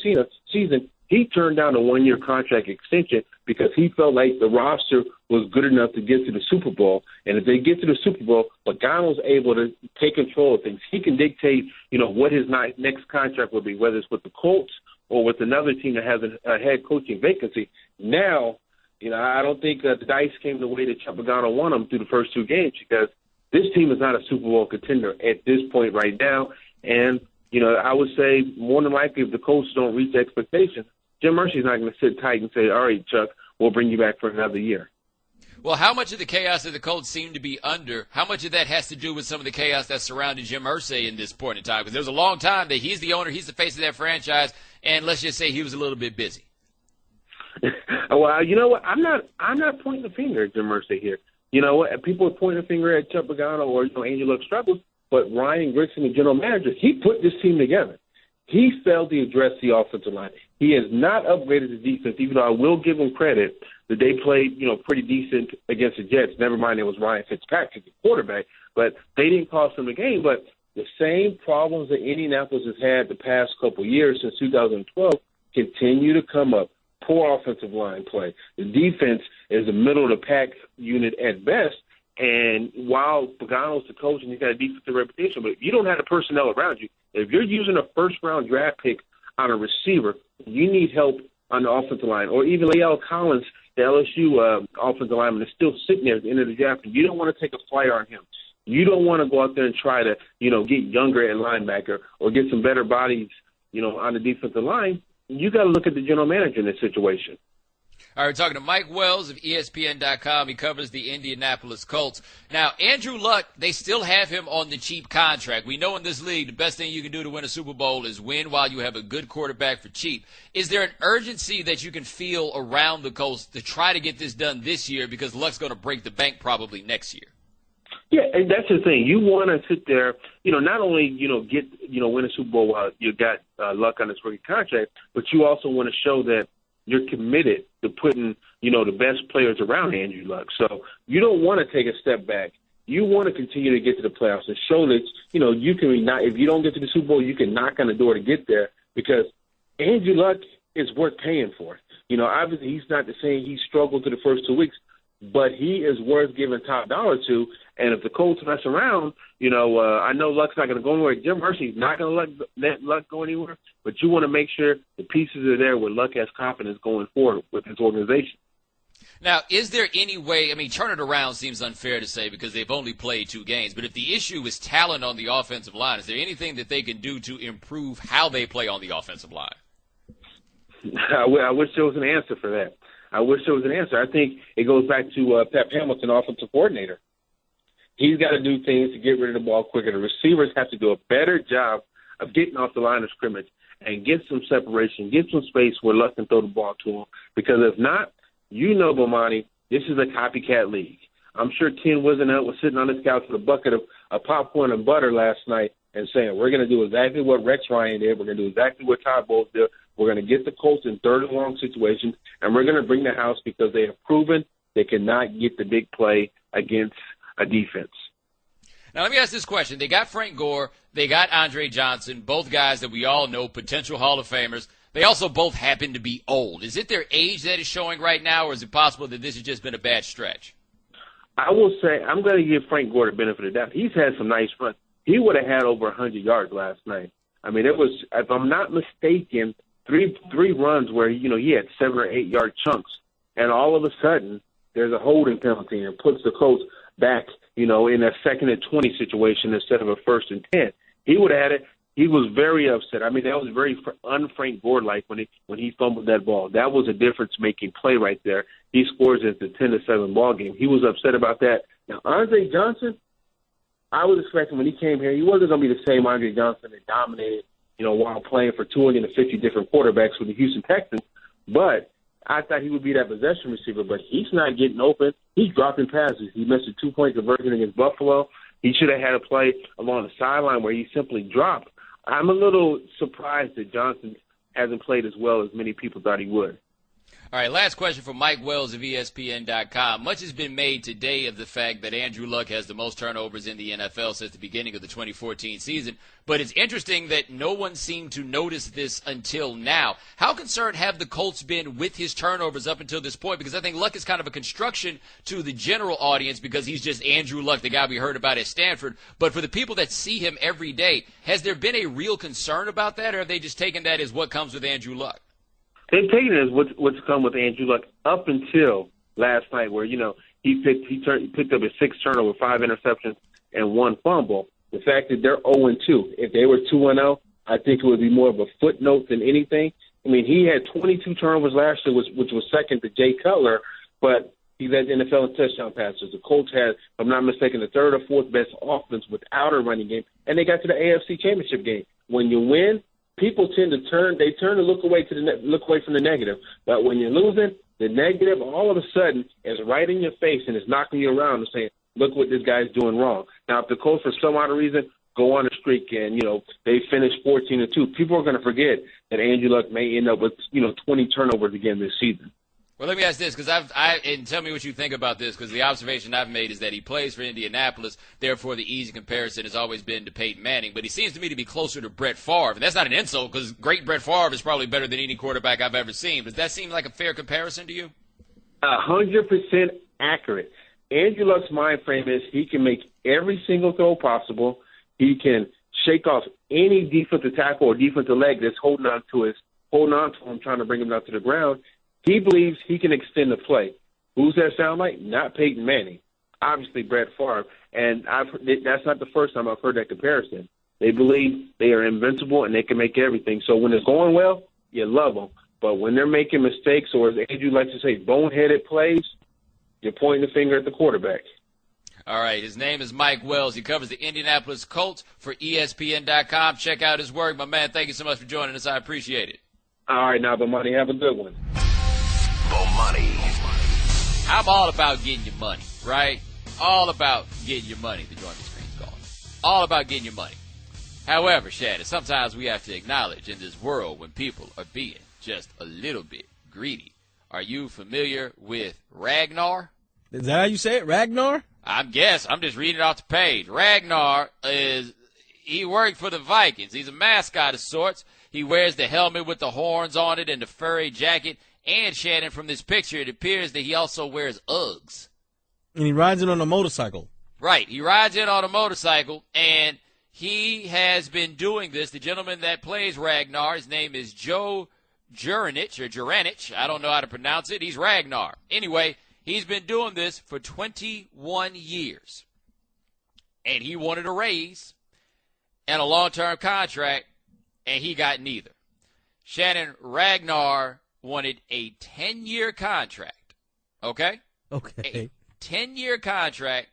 season, he turned down a one-year contract extension because he felt like the roster was good enough to get to the Super Bowl. And if they get to the Super Bowl, Pagano's able to take control of things. He can dictate, what his next contract will be, whether it's with the Colts or with another team that has a head coaching vacancy. Now, I don't think the dice came the way that Chuck Pagano won them through the first two games because this team is not a Super Bowl contender at this point right now. And, I would say more than likely if the Colts don't reach expectations, Jim Mercy's not going to sit tight and say, all right, Chuck, we'll bring you back for another year. Well, how much of the chaos that the Colts seem to be under, how much of that has to do with some of the chaos that surrounded Jim Irsay in this point in time? Because there's a long time that he's the owner, he's the face of that franchise, and let's just say he was a little bit busy. Well, you know what? I'm not pointing the finger at Jim Irsay here. You know what? People are pointing the finger at Chuck Pagano or Andrew Luck struggles, but Ryan Grigson, the general manager, he put this team together. He failed to address the offensive line. He has not upgraded the defense, even though I will give him credit that they played, pretty decent against the Jets. Never mind, it was Ryan Fitzpatrick, the quarterback, but they didn't cost him the game. But the same problems that Indianapolis has had the past couple years since 2012 continue to come up. Poor offensive line play. The defense is a middle-of-the-pack unit at best. And while Pagano's the coach and he's got a defensive reputation, but if you don't have the personnel around you, if you're using a first-round draft pick on a receiver, you need help on the offensive line. Or even Lael Collins, the LSU offensive lineman, is still sitting there at the end of the draft, and you don't want to take a flyer on him. You don't want to go out there and try to, get younger at linebacker or get some better bodies, on the defensive line. You got to look at the general manager in this situation. All right, talking to Mike Wells of ESPN.com. He covers the Indianapolis Colts. Now, Andrew Luck, they still have him on the cheap contract. We know in this league the best thing you can do to win a Super Bowl is win while you have a good quarterback for cheap. Is there an urgency that you can feel around the Colts to try to get this done this year because Luck's going to break the bank probably next year? Yeah, and that's the thing. You want to sit there, not only, get, win a Super Bowl while you got Luck on this rookie contract, but you also want to show that you're committed to putting, the best players around Andrew Luck. So you don't want to take a step back. You want to continue to get to the playoffs and show that, you can not, if you don't get to the Super Bowl, you can knock on the door to get there because Andrew Luck is worth paying for. Obviously he's not the same. He struggled through the first 2 weeks, but he is worth giving top dollar to. And if the Colts mess around, I know Luck's not going to go anywhere. Jim Irsay's not going to let Luck go anywhere. But you want to make sure the pieces are there where Luck has confidence going forward with his organization. Now, is there any way, turn it around seems unfair to say because they've only played 2 games, but if the issue is talent on the offensive line, is there anything that they can do to improve how they play on the offensive line? I wish there was an answer for that. I think it goes back to Pep Hamilton, offensive coordinator. He's got to do things to get rid of the ball quicker. The receivers have to do a better job of getting off the line of scrimmage and get some separation, get some space where Luck can throw the ball to him. Because if not, Bomani, this is a copycat league. I'm sure Ken Wisenhunt was sitting on his couch with a bucket of popcorn and butter last night and saying, we're going to do exactly what Rex Ryan did. We're going to do exactly what Todd Bowles did. We're going to get the Colts in third and long situations, and we're going to bring the house because they have proven they cannot get the big play against a defense. Now, let me ask this question. They got Frank Gore. They got Andre Johnson, both guys that we all know, potential Hall of Famers. They also both happen to be old. Is it their age that is showing right now, or is it possible that this has just been a bad stretch? I will say I'm going to give Frank Gore the benefit of the doubt. He's had some nice runs. He would have had over 100 yards last night. I mean, it was, if I'm not mistaken, three runs where, he had 7 or 8 yard chunks. And all of a sudden, there's a holding penalty and puts the Colts back, in a 2nd and 20 situation instead of a 1st and 10. He would have had it. He was very upset. I mean, that was very un-Frank Gore-like when he fumbled that ball. That was a difference-making play right there. He scores at the 10-7 ball game. He was upset about that. Now, Andre Johnson, I was expecting when he came here, he wasn't going to be the same Andre Johnson that dominated, while playing for 250 different quarterbacks with the Houston Texans. But I thought he would be that possession receiver, but he's not getting open. He's dropping passes. He missed a 2-point conversion against Buffalo. He should have had a play along the sideline where he simply dropped. I'm a little surprised that Johnson hasn't played as well as many people thought he would. All right, last question from Mike Wells of ESPN.com. Much has been made today of the fact that Andrew Luck has the most turnovers in the NFL since the beginning of the 2014 season, but it's interesting that no one seemed to notice this until now. How concerned have the Colts been with his turnovers up until this point? Because I think Luck is kind of a construction to the general audience because he's just Andrew Luck, the guy we heard about at Stanford. But for the people that see him every day, has there been a real concern about that, or have they just taken that as what comes with Andrew Luck? They've taken it as what's come with Andrew Luck up until last night, where he picked up his 6 turnovers, 5 interceptions, and 1 fumble. The fact that they're 0-2, if they were 2-0, I think it would be more of a footnote than anything. I mean, he had 22 turnovers last year, which was second to Jay Cutler, but he led the NFL in touchdown passes. The Colts had, if I'm not mistaken, the 3rd or 4th best offense without a running game, and they got to the AFC Championship game. When you win, people tend to turn to look away from the negative. But when you're losing, the negative all of a sudden is right in your face and it's knocking you around and saying, look what this guy's doing wrong. Now, if the Colts, for some odd reason, go on a streak and, they finish 14-2, people are going to forget that Andrew Luck may end up with, 20 turnovers again this season. Well, let me ask this, because and tell me what you think about this, because the observation I've made is that he plays for Indianapolis, therefore the easy comparison has always been to Peyton Manning, but he seems to me to be closer to Brett Favre, and that's not an insult, because great Brett Favre is probably better than any quarterback I've ever seen. Does that seem like a fair comparison to you? 100% accurate. Andrew Luck's mind frame is he can make every single throw possible. He can shake off any defensive tackle or defensive leg that's holding on to him, trying to bring him down to the ground. He believes he can extend the play. Who's that sound like? Not Peyton Manning. Obviously, Brett Favre. And that's not the first time I've heard that comparison. They believe they are invincible and they can make everything. So when it's going well, you love them. But when they're making mistakes, or as Andrew likes to say, boneheaded plays, you're pointing the finger at the quarterback. All right, his name is Mike Wells. He covers the Indianapolis Colts for ESPN.com. Check out his work. My man, thank you so much for joining us. I appreciate it. All right, now, Bomani, have a good one. Bomani. I'm all about getting your money, right? All about getting your money, the joint screen's gone. All about getting your money. However, Shannon, sometimes we have to acknowledge in this world when people are being just a little bit greedy. Are you familiar with Ragnar? Is that how you say it, Ragnar? I'm just reading it off the page. Ragnar he worked for the Vikings. He's a mascot of sorts. He wears the helmet with the horns on it and the furry jacket. And, Shannon, from this picture, it appears that he also wears Uggs. And he rides it on a motorcycle. Right. He rides it on a motorcycle, and he has been doing this. The gentleman that plays Ragnar, his name is Joe Juranich. I don't know how to pronounce it. He's Ragnar. Anyway, he's been doing this for 21 years. And he wanted a raise and a long-term contract, and he got neither. Shannon, Ragnar wanted a 10-year contract, okay? Okay. A 10-year contract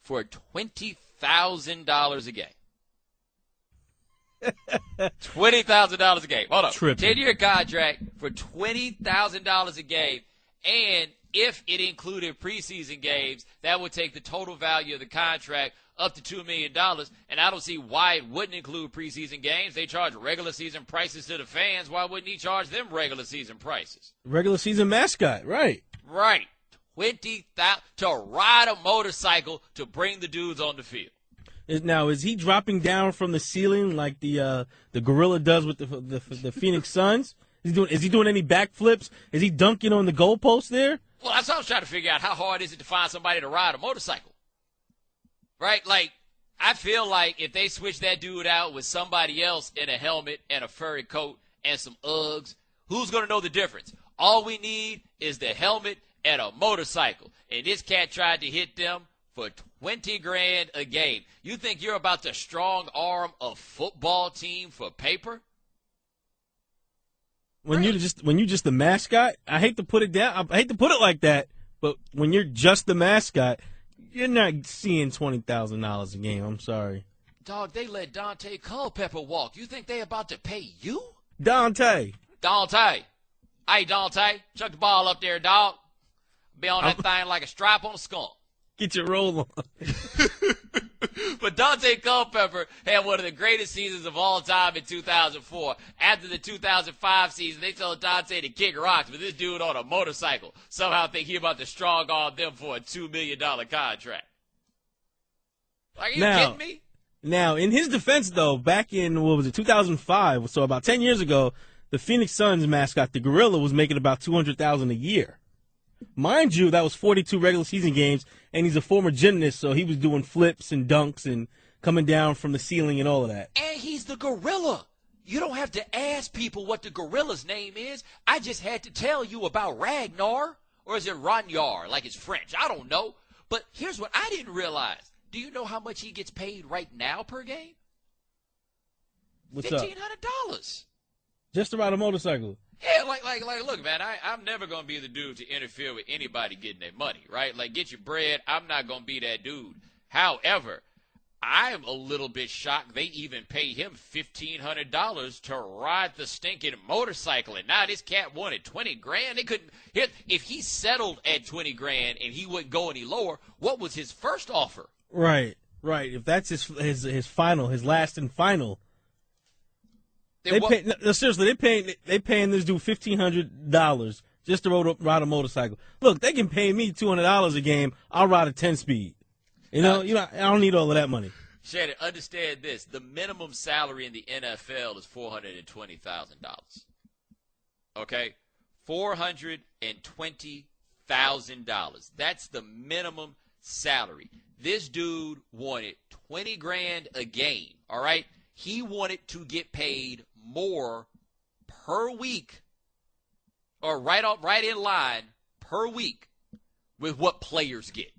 for $20,000 a game. $20,000 a game. Hold on. 10-year contract for $20,000 a game, and if it included preseason games, that would take the total value of the contract up to $2 million, and I don't see why it wouldn't include preseason games. They charge regular season prices to the fans. Why wouldn't he charge them regular season prices? Regular season mascot, right. Right. $20,000 to ride a motorcycle to bring the dudes on the field. Now, is he dropping down from the ceiling like the gorilla does with the Phoenix Suns? Is he doing any backflips? Is he dunking on the goalpost there? Well, that's what I was trying to figure out. How hard is it to find somebody to ride a motorcycle? Right? Like, I feel like if they switch that dude out with somebody else in a helmet and a furry coat and some Uggs, who's going to know the difference? All we need is the helmet and a motorcycle. And this cat tried to hit them for $20,000 a game. You think you're about to strong arm a football team for paper? When you're just the mascot, I hate to put it down. I hate to put it like that, but when you're just the mascot, you're not seeing $20,000 a game. I'm sorry. Dog, they let Dante Culpepper walk. You think they about to pay you? Dante. Hey, Dante, chuck the ball up there, dog. Be on that thing like a stripe on a skunk. Get your roll on. But Dante Culpepper had one of the greatest seasons of all time in 2004. After the 2005 season, they told Dante to kick rocks, but this dude on a motorcycle somehow think he about to strong arm them for a $2 million contract. Like, are you kidding me? Now, in his defense, though, back in, 2005, so about 10 years ago, the Phoenix Suns mascot, the Gorilla, was making about $200,000 a year. Mind you, that was 42 regular season games, and he's a former gymnast, so he was doing flips and dunks and coming down from the ceiling and all of that. And he's the Gorilla. You don't have to ask people what the Gorilla's name is. I just had to tell you about Ragnar, or is it Ragnar, like it's French? I don't know. But here's what I didn't realize. Do you know how much he gets paid right now per game? What's $1,500. Just to ride a motorcycle. Yeah, like, look, man, I'm never going to be the dude to interfere with anybody getting their money, right? Like, get your bread. I'm not going to be that dude. However, I'm a little bit shocked they even pay him $1,500 to ride the stinking motorcycle. And now this cat wanted $20,000. They couldn't. If he settled at $20,000 and he wouldn't go any lower, what was his first offer? Right. If that's his final, his last and final. Seriously, they paying this dude $1,500 just to ride a motorcycle. Look, they can pay me $200 a game. I'll ride a 10-speed. You know, I don't need all of that money. Shannon, understand this: the minimum salary in the NFL is $420,000. Okay, $420,000. That's the minimum salary. This dude wanted $20,000 a game. All right, he wanted to get paid more per week, or right in line per week with what players get.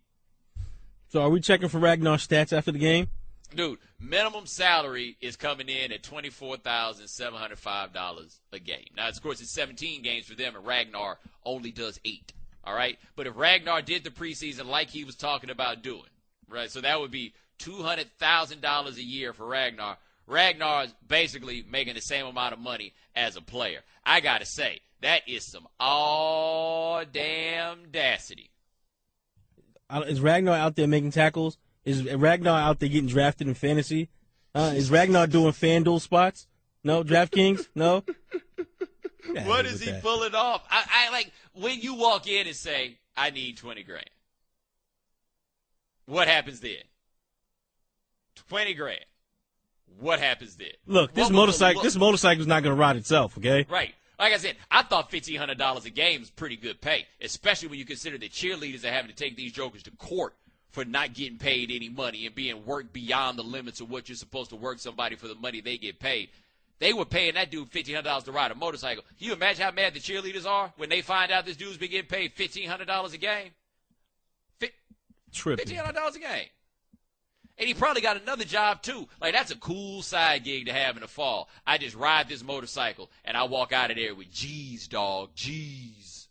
So are we checking for Ragnar's stats after the game? Dude, minimum salary is coming in at $24,705 a game. Now, of course, it's 17 games for them, and Ragnar only does 8. All right? But if Ragnar did the preseason like he was talking about doing, right, so that would be $200,000 a year for Ragnar. Ragnar's basically making the same amount of money as a player. I got to say, that is some damn dacity. Is Ragnar out there making tackles? Is Ragnar out there getting drafted in fantasy? Is Ragnar doing FanDuel spots? No? DraftKings? No? What is he pulling off? I like when you walk in and say, I need $20,000. What happens then? $20,000. What happens then? Look, this motorcycle's not going to ride itself, okay? Right. Like I said, I thought $1,500 a game is pretty good pay, especially when you consider the cheerleaders are having to take these jokers to court for not getting paid any money and being worked beyond the limits of what you're supposed to work somebody for the money they get paid. They were paying that dude $1,500 to ride a motorcycle. Can you imagine how mad the cheerleaders are when they find out this dude's been getting paid $1,500 a game? $1,500 a game. And he probably got another job, too. Like, that's a cool side gig to have in the fall. I just ride this motorcycle, and I walk out of there with G's, dog. G's.